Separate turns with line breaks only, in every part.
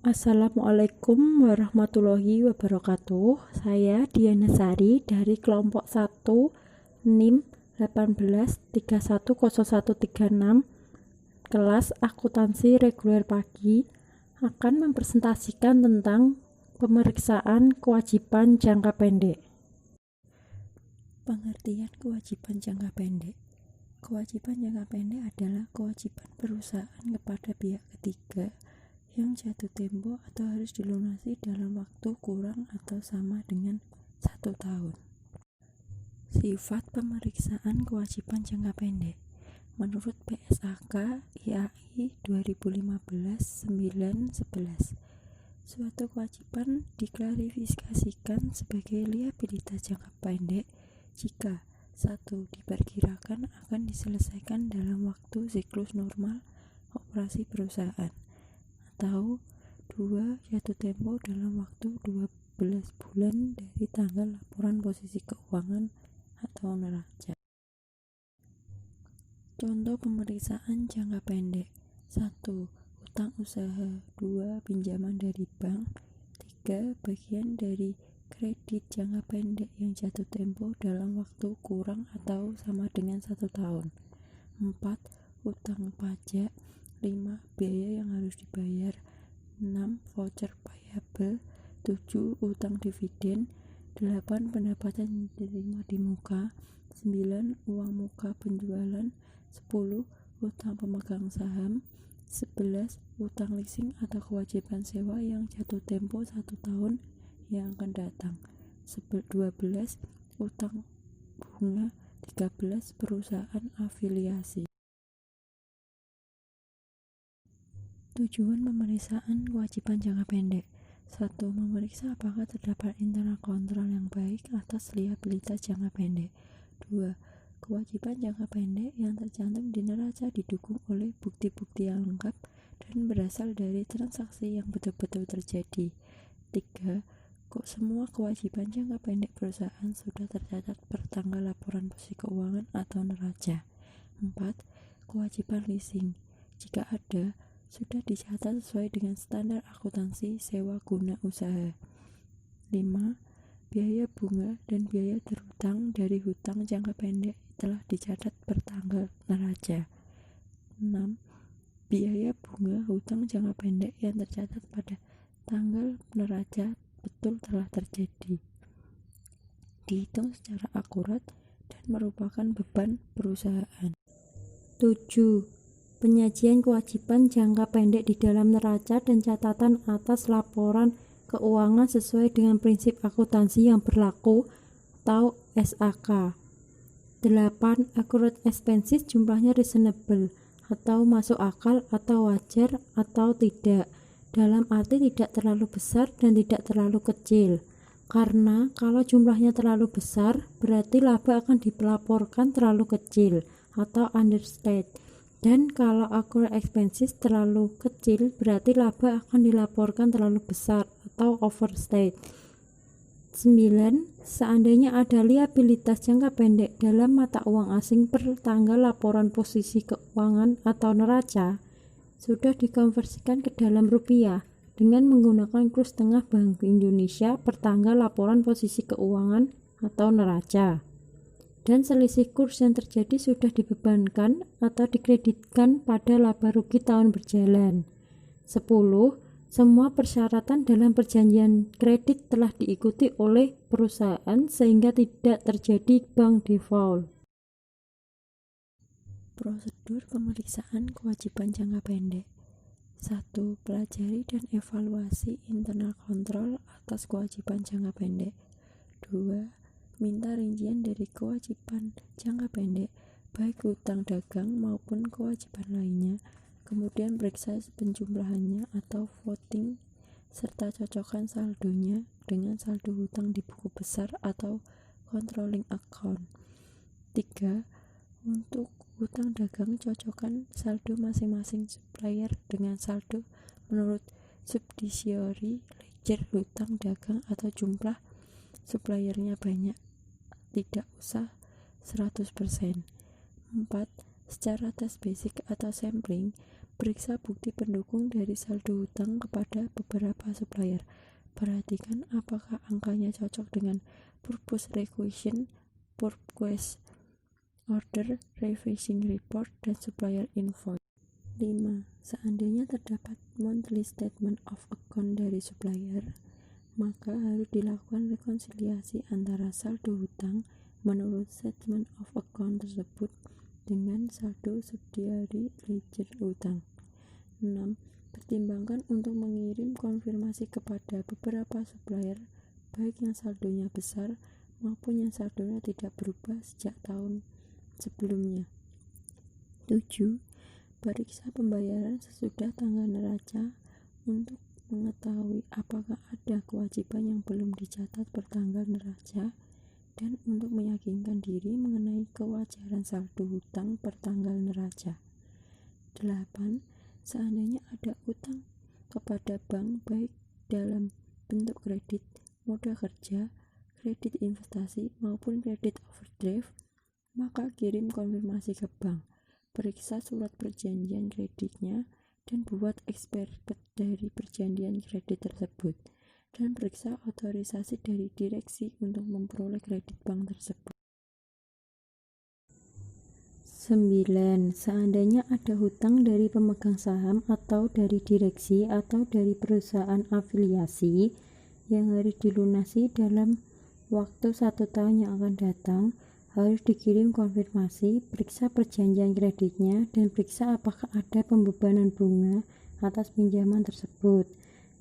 Assalamualaikum warahmatullahi wabarakatuh. Saya Diana Sari dari kelompok 1 NIM 18310136 kelas akuntansi reguler pagi akan mempresentasikan tentang pemeriksaan kewajiban jangka pendek. Pengertian kewajiban jangka pendek. Kewajiban jangka pendek adalah kewajiban perusahaan kepada pihak ketiga yang jatuh tempo atau harus dilunasi dalam waktu kurang atau sama dengan 1 tahun. Sifat pemeriksaan kewajiban jangka pendek. Menurut PSAK IAI 2015-9-11, suatu kewajiban diklasifikasikan sebagai liabilitas jangka pendek jika 1. Diperkirakan akan diselesaikan dalam waktu siklus normal operasi perusahaan, atau 2. Jatuh tempo dalam waktu 12 bulan dari tanggal laporan posisi keuangan atau neraca. Contoh pemeriksaan jangka pendek: 1. Utang usaha. 2. Pinjaman dari bank. 3. Bagian dari kredit jangka pendek yang jatuh tempo dalam waktu kurang atau sama dengan 1 tahun. 4. Utang pajak. 5. Biaya yang harus dibayar. 6. Voucher payable. 7. Utang dividen. 8. Pendapatan yang diterima di muka. 9. Uang muka penjualan. 10. Utang pemegang saham. 11. Utang leasing atau kewajiban sewa yang jatuh tempo 1 tahun yang akan datang. 12. Utang bunga. 13. Perusahaan afiliasi. Tujuan pemeriksaan kewajiban jangka pendek. 1. Memeriksa apakah terdapat internal kontrol yang baik atas liabilitas jangka pendek. 2. Kewajiban jangka pendek yang tercantum di neraca didukung oleh bukti-bukti yang lengkap dan berasal dari transaksi yang betul-betul terjadi. 3. Semua kewajiban jangka pendek perusahaan sudah tercatat per tanggal laporan posisi keuangan atau neraca. 4. Kewajiban leasing, jika ada, sudah dicatat sesuai dengan standar akuntansi sewa guna usaha. 5. Biaya bunga dan biaya terhutang dari hutang jangka pendek telah dicatat per tanggal neraca. 6. Biaya bunga hutang jangka pendek yang tercatat pada tanggal neraca betul telah terjadi, dihitung secara akurat dan merupakan beban perusahaan. 7. Penyajian kewajiban jangka pendek di dalam neraca dan catatan atas laporan keuangan sesuai dengan prinsip akuntansi yang berlaku atau SAK. 8. Accurate expenses, jumlahnya reasonable atau masuk akal atau wajar atau tidak, dalam arti tidak terlalu besar dan tidak terlalu kecil. Karena kalau jumlahnya terlalu besar, berarti laba akan dilaporkan terlalu kecil atau understated. Dan kalau accurate expenses terlalu kecil, berarti laba akan dilaporkan terlalu besar atau overstated. 9. Seandainya ada liabilitas jangka pendek dalam mata uang asing per tanggal laporan posisi keuangan atau neraca, sudah dikonversikan ke dalam rupiah dengan menggunakan kurs tengah Bank Indonesia per tanggal laporan posisi keuangan atau neraca, dan selisih kurs yang terjadi sudah dibebankan atau dikreditkan pada laba rugi tahun berjalan. 10. Semua persyaratan dalam perjanjian kredit telah diikuti oleh perusahaan sehingga tidak terjadi bank default. Prosedur pemeriksaan kewajiban jangka pendek. 1. Pelajari dan evaluasi internal kontrol atas kewajiban jangka pendek. 2. Minta rincian dari kewajiban jangka pendek, baik hutang dagang maupun kewajiban lainnya, kemudian periksa penjumlahannya atau voting, serta cocokkan saldonya dengan saldo hutang di buku besar atau controlling account. 3. Untuk hutang dagang, cocokkan saldo masing-masing supplier dengan saldo menurut subsidiary ledger hutang dagang atau jumlah suppliernya banyak, tidak usah 100%. 4. Secara tes basic atau sampling, Periksa bukti pendukung dari saldo hutang kepada beberapa supplier. Perhatikan apakah angkanya cocok dengan purchase requisition, purchase order, revising report, dan supplier invoice. 5. Seandainya terdapat monthly statement of account dari supplier, maka harus dilakukan rekonsiliasi antara saldo hutang menurut statement of account tersebut dengan saldo subsidiary ledger hutang. 6. Pertimbangkan untuk mengirim konfirmasi kepada beberapa supplier, baik yang saldonya besar maupun yang saldonya tidak berubah sejak tahun sebelumnya. 7. Periksa pembayaran sesudah tanggal neraca untuk mengetahui apakah ada kewajiban yang belum dicatat bertanggal neraca dan untuk meyakinkan diri mengenai kewajaran saldo hutang bertanggal neraca. 8. Seandainya ada utang kepada bank baik dalam bentuk kredit, modal kerja, kredit investasi maupun kredit overdraft, maka kirim konfirmasi ke bank. Periksa surat perjanjian kreditnya dan buat ekspert dari perjanjian kredit tersebut, dan periksa otorisasi dari direksi untuk memperoleh kredit bank tersebut. 9. Seandainya ada hutang dari pemegang saham atau dari direksi atau dari perusahaan afiliasi yang harus dilunasi dalam waktu 1 tahun yang akan datang, harus dikirim konfirmasi, periksa perjanjian kreditnya, dan periksa apakah ada pembebanan bunga atas pinjaman tersebut.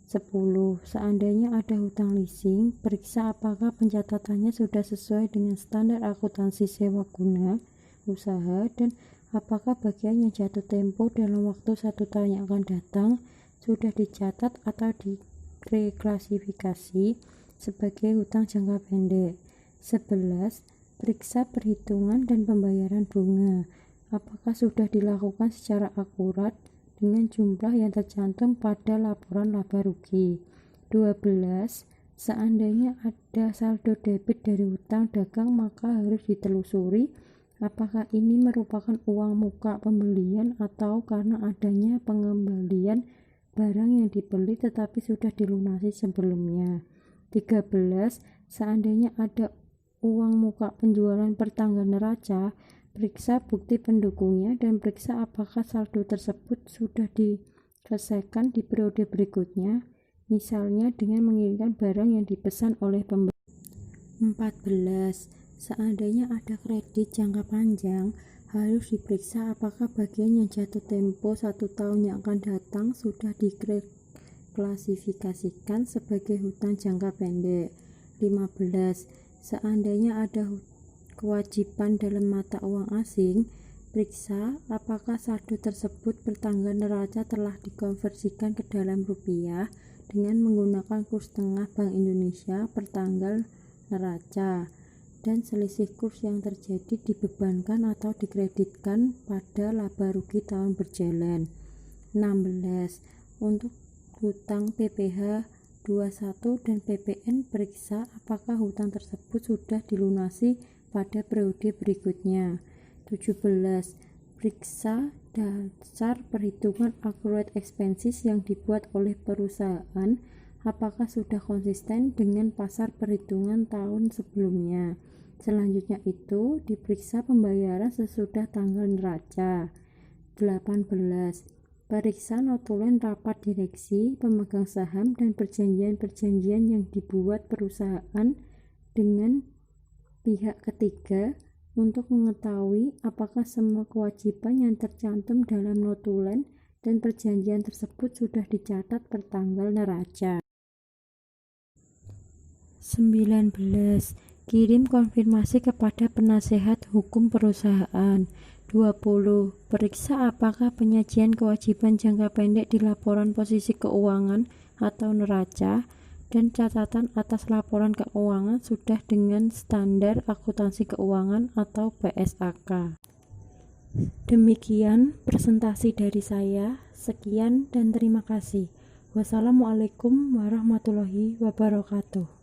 10. Seandainya ada hutang leasing, periksa apakah pencatatannya sudah sesuai dengan standar akuntansi sewa guna usaha dan apakah bagian yang jatuh tempo dalam waktu 1 tahun yang akan datang sudah dicatat atau direklasifikasi sebagai hutang jangka pendek. 11. Periksa perhitungan dan pembayaran bunga. Apakah sudah dilakukan secara akurat dengan jumlah yang tercantum pada laporan laba rugi. 12. Seandainya ada saldo debit dari hutang dagang, maka harus ditelusuri apakah ini merupakan uang muka pembelian atau karena adanya pengembalian barang yang dibeli tetapi sudah dilunasi sebelumnya. 13. Seandainya ada uang muka penjualan pertanggal neraca, periksa bukti pendukungnya dan periksa apakah saldo tersebut sudah diselesaikan di periode berikutnya, misalnya dengan mengirimkan barang yang dipesan oleh pembeli. 14. Seandainya ada kredit jangka panjang, harus diperiksa apakah bagian yang jatuh tempo 1 tahun yang akan datang sudah diklasifikasikan sebagai hutang jangka pendek. 15. Seandainya ada kewajiban dalam mata uang asing, periksa apakah saldo tersebut bertanggal neraca telah dikonversikan ke dalam rupiah dengan menggunakan kurs tengah Bank Indonesia pertanggal neraca, dan selisih kurs yang terjadi dibebankan atau dikreditkan pada laba rugi tahun berjalan. 16. Untuk hutang PPh 21 dan PPN, periksa apakah hutang tersebut sudah dilunasi pada periode berikutnya. 17. Periksa dasar perhitungan accrued expenses yang dibuat oleh perusahaan, apakah sudah konsisten dengan pasar perhitungan tahun sebelumnya. Selanjutnya itu diperiksa pembayaran sesudah tanggal neraca. 18. Periksa notulen rapat direksi, pemegang saham, dan perjanjian-perjanjian yang dibuat perusahaan dengan pihak ketiga untuk mengetahui apakah semua kewajiban yang tercantum dalam notulen dan perjanjian tersebut sudah dicatat bertanggal neraca. 19. Kirim konfirmasi kepada penasehat hukum perusahaan. 20. Periksa apakah penyajian kewajiban jangka pendek di laporan posisi keuangan atau neraca dan catatan atas laporan keuangan sudah dengan standar akuntansi keuangan atau BSAK. Demikian presentasi dari saya. Sekian dan terima kasih. Wassalamualaikum warahmatullahi wabarakatuh.